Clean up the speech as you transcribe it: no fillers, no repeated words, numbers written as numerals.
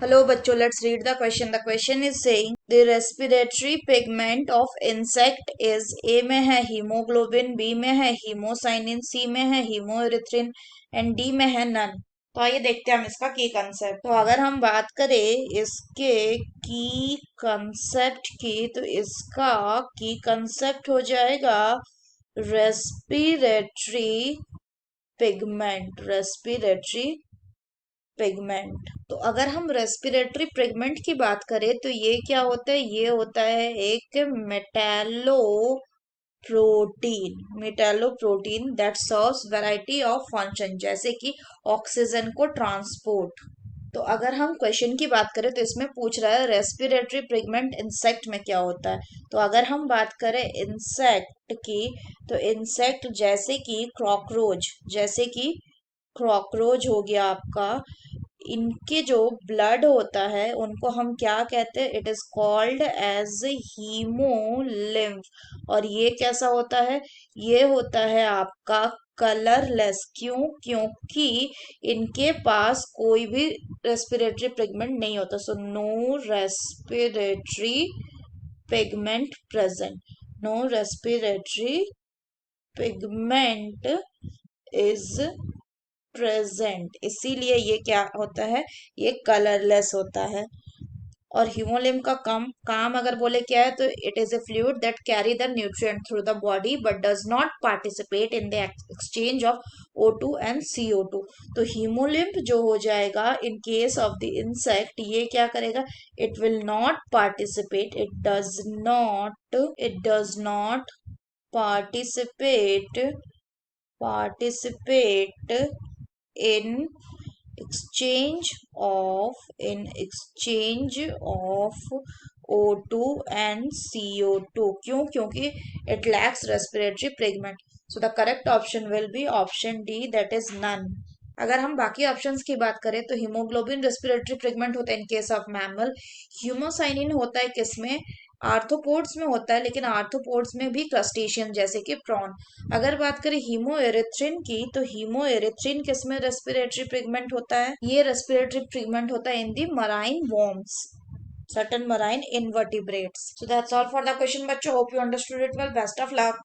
Hello बच्चों, let's read the question. The question is saying the respiratory pigment of insect is. A में है haemoglobin, B में है haemocyanin, सी में है हीमोएरिथ्रिन एंड डी में है नन. तो आइए देखते हैं हम इसका की कंसेप्ट. तो अगर हम बात करें इसके की कंसेप्ट की, तो इसका की कंसेप्ट हो जाएगा रेस्पिरेटरी पिगमेंट. तो अगर हम रेस्पिरेटरी पिगमेंट की बात करें तो ये क्या होता है? ये होता है एक metallo protein that serves variety of function, जैसे कि ऑक्सीजन को ट्रांसपोर्ट. तो अगर हम क्वेश्चन की बात करें तो इसमें पूछ रहा है रेस्पिरेटरी पिगमेंट इंसेक्ट में क्या होता है. तो अगर हम बात करें इंसेक्ट की, तो इंसेक्ट जैसे कि क्रॉकरोच हो गया आपका, इनके जो ब्लड होता है उनको हम क्या कहते हैं? It is called as haemolymph. और ये कैसा होता है? ये होता है आपका कलरलेस. क्योंकि इनके पास कोई भी रेस्पिरेटरी पिगमेंट नहीं होता. So no respiratory pigment present. No respiratory pigment is present. इसीलिए ये क्या होता है? ये कलरलेस होता है. और हीमोलिम का काम अगर बोले क्या है, तो it is a fluid that carry the nutrient through the body but does not participate in the exchange of O2 and CO2. तो हीमोलिम्फ जो हो जाएगा in case of the insect, ये क्या करेगा? It will not participate, it does not participate in exchange of O2 and CO2. क्योंकि it lacks respiratory pigment. So the correct option will be option D, that is none. अगर हम बाकी options की बात करें तो हीमोग्लोबिन रेस्पिरेटरी पिगमेंट होता है इन केस ऑफ मैमल. ह्यूमोसाइनिन होता है किसमें? आर्थ्रोपोड्स में होता है, लेकिन आर्थ्रोपोड्स में भी क्रस्टेशियन जैसे कि प्रॉन. अगर बात करें हीमोएरिथ्रिन की, तो हीमोएरिथ्रिन किसमें रेस्पिरेटरी पिगमेंट होता है? ये रेस्पिरेटरी पिगमेंट होता है in the marine worms, certain marine invertebrates. So that's all for the question, बच्चों. Hope you understood it well. Best of luck.